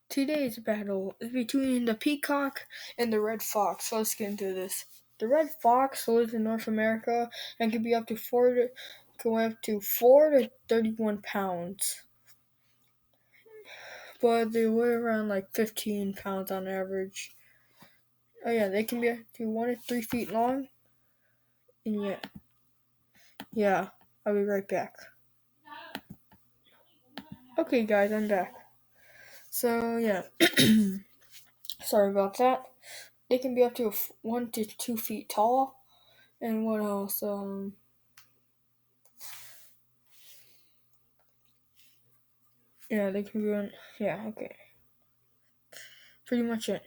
Today's battle is between the peacock and the red fox. So let's get into this. The red fox lives in North America and can weigh up to 4 to 31 pounds. But they weigh around like 15 pounds on average. Oh yeah, they can be up to 1 to 3 feet long. And yeah, I'll be right back. Okay guys, I'm back. So yeah, sorry about that. They can be up to 1 to 2 feet tall. And what else? Yeah, they can be on. Yeah, okay. Pretty much it.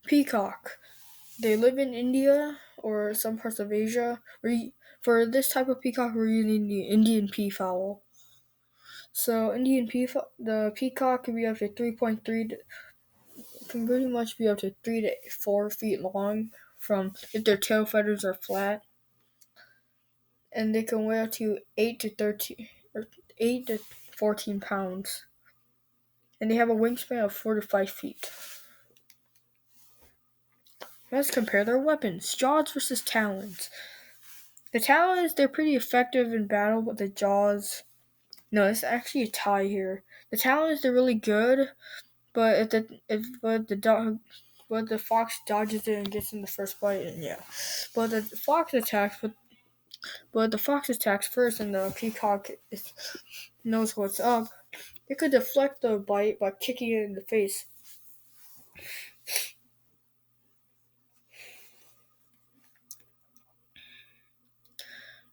Peacock. They live in India or some parts of Asia. For this type of peacock, we're using the Indian peafowl. So the peacock can be up to 3.3. Can pretty much be up to 3 to 4 feet long from if their tail feathers are flat, and they can weigh up to 8 to 14 pounds, and they have a wingspan of 4 to 5 feet. Let's compare their weapons. Jaws versus talons. The talons, they're pretty effective in battle, but the jaws... No, it's actually a tie here. The talons, they're really good, but but the fox dodges it and gets in the first bite, and yeah. But the fox attacks first, and the peacock knows what's up. It could deflect the bite by kicking it in the face.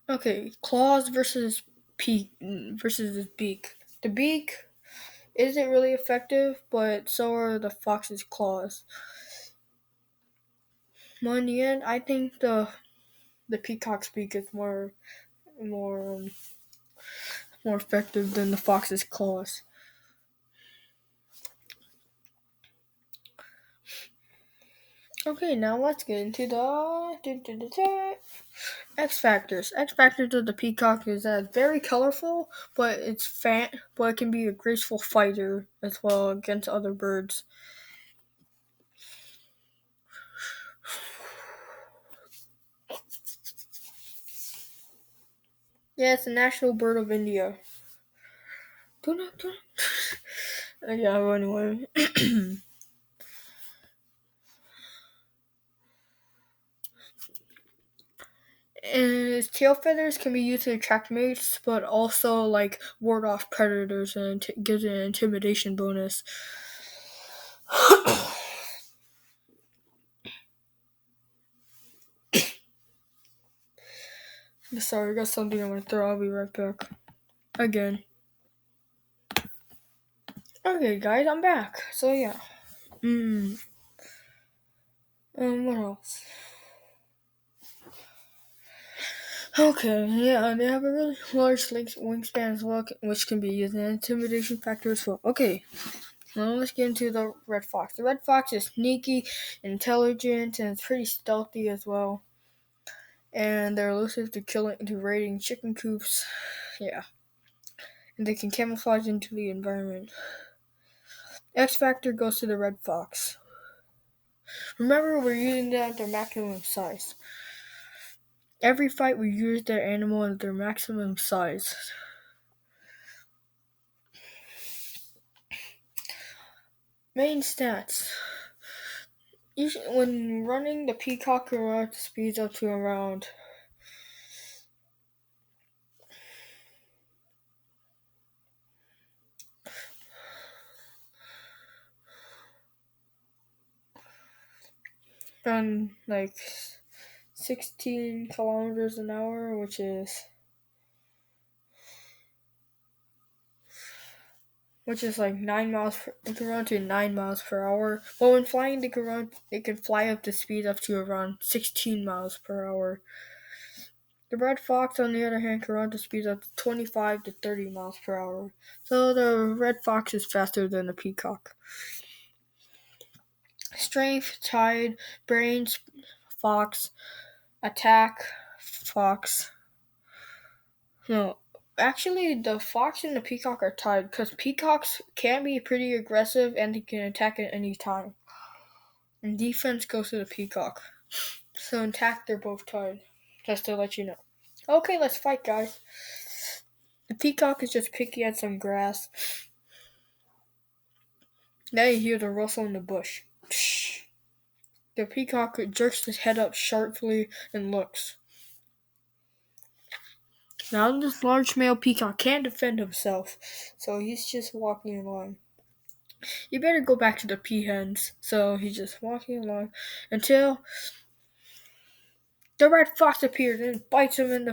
Okay, claws versus the beak. The beak isn't really effective, but so are the fox's claws. Well, in the end, I think the peacock's beak is more um, more effective than the fox's claws. Okay, now let's get into the X factors. X factors of the peacock is that it's very colorful, but but it can be a graceful fighter as well against other birds. Yeah, it's the national bird of India. Yeah, anyway. And its tail feathers can be used to attract mates, but also like ward off predators and gives it an intimidation bonus. Sorry, I got something in my throat. I'll be right back. Again. Okay, guys, I'm back. So yeah. What else? Okay, yeah, they have a really large wingspan as well, which can be used as an intimidation factor as well. Okay, now let's get into the red fox. The red fox is sneaky, intelligent, and it's pretty stealthy as well. And they're elusive to raiding chicken coops. Yeah. And they can camouflage into the environment. X factor goes to the red fox. Remember, we're using them at their maximum size. Every fight we use their animal at their maximum size. Main stats. When running, the peacock can run at speeds up to around like 16 kilometers an hour, which is like 9 miles. It can run to 9 miles per hour. But when flying, It can fly up to speed up to around 16 miles per hour. The red fox, on the other hand, can run to speeds up to 25 to 30 miles per hour. So the red fox is faster than the peacock. Strength, tide, brains, fox, attack, fox. No, Actually, the fox and the peacock are tied because peacocks can be pretty aggressive and they can attack at any time. And defense goes to the peacock. So in attack, they're both tied. Just to let you know. Okay, let's fight, guys. The peacock is just picking at some grass. Now you hear the rustle in the bush. Psh. The peacock jerks his head up sharply and looks. Now this large male peacock can't defend himself, so he's just walking along. You better go back to the peahens. So he's just walking along until the red fox appears and bites him in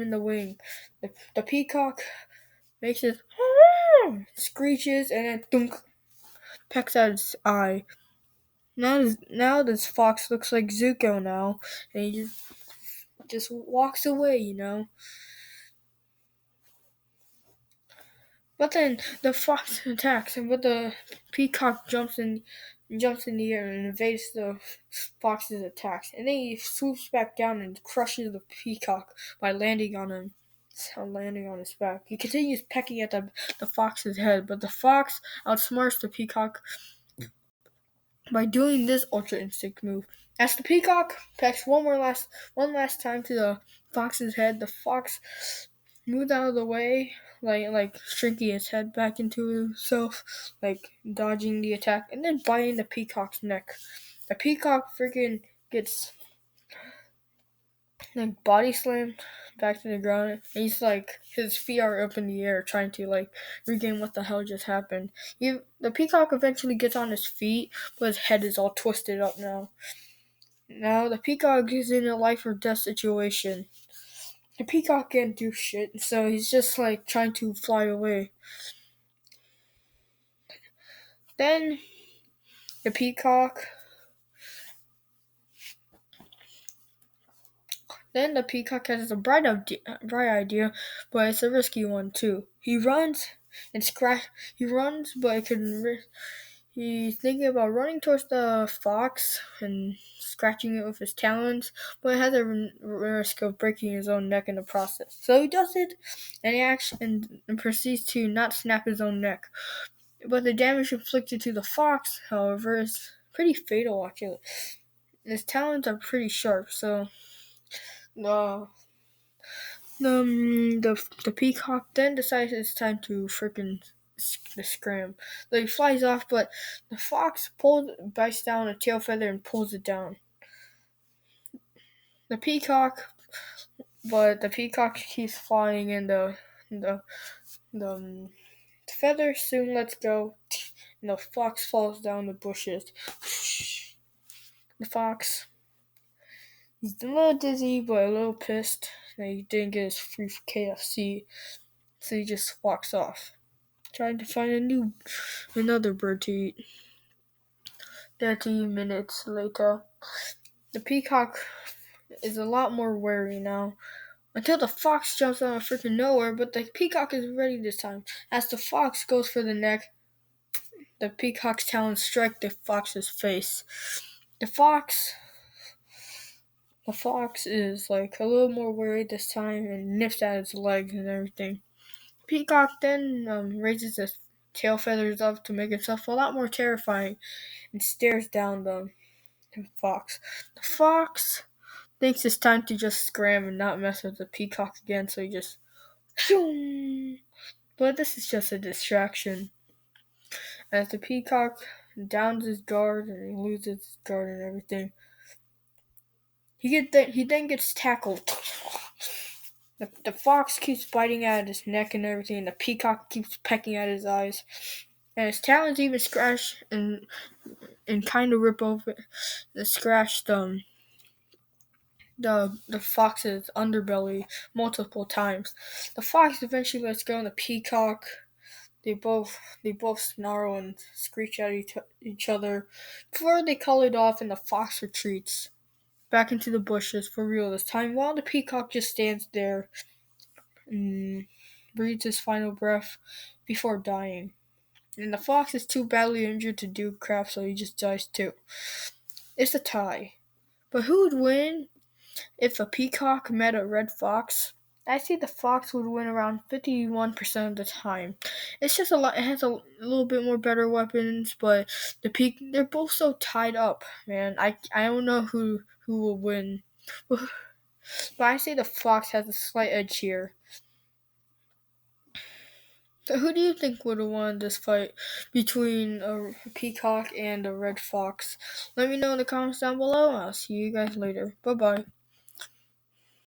the wing. The peacock makes his screeches and then thunk, pecks at his eye. Now this fox looks like Zuko now, and he just walks away. But then the fox attacks, but the peacock jumps in the air and evades the fox's attacks. And then he swoops back down and crushes the peacock by landing on him. Landing on his back. He continues pecking at the fox's head, but the fox outsmarts the peacock by doing this ultra instinct move. As the peacock pecks one last time to the fox's head, the fox moves out of the way, like shrinking its head back into itself, like dodging the attack, and then biting the peacock's neck. The peacock freaking gets like body slammed back to the ground, and he's like his feet are up in the air trying to like regain what the hell just happened. The peacock eventually gets on his feet, but his head is all twisted up now. Now the peacock is in a life or death situation. The peacock can't do shit, so he's just like trying to fly away. Then the peacock has a bright idea, but it's a risky one too. He runs, but he's thinking about running towards the fox and scratching it with his talons, but it has a risk of breaking his own neck in the process. So he does it, and and proceeds to not snap his own neck. But the damage inflicted to the fox, however, is pretty fatal actually. His talons are pretty sharp, so the peacock then decides it's time to freaking scram. So he flies off, but the fox bites down a tail feather and pulls it down. The peacock keeps flying, and the feather soon lets go, and the fox falls down the bushes. The fox, he's a little dizzy, but a little pissed that he didn't get his free KFC, so he just walks off, trying to find another bird to eat. 30 minutes later, the peacock is a lot more wary now, until the fox jumps out of freaking nowhere, but the peacock is ready this time. As the fox goes for the neck, the peacock's talons strike the fox's face. The fox is like a little more wary this time and nips at its legs and everything. Peacock then raises his tail feathers up to make himself a lot more terrifying and stares down the fox. The fox thinks it's time to just scram and not mess with the peacock again, so he just but this is just a distraction. As the peacock downs his guard and he loses his guard and everything, he then gets tackled. The fox keeps biting at his neck and everything, and the peacock keeps pecking at his eyes. And his talons even scratch and kind of rip over and scratch the fox's underbelly multiple times. The fox eventually lets go, and the peacock, they both snarl and screech at each other before they call it off, and the fox retreats back into the bushes for real this time, while the peacock just stands there and breathes his final breath before dying. And the fox is too badly injured to do crap, so he just dies too. It's a tie. But who would win if a peacock met a red fox? I see the fox would win around 51% of the time. It's just a lot. It has a little bit more better weapons, but they're both so tied up, man. I don't know who will win, but I say the fox has a slight edge here. So who do you think would have won this fight between a peacock and a red fox? Let me know in the comments down below. I'll see you guys later. Bye bye.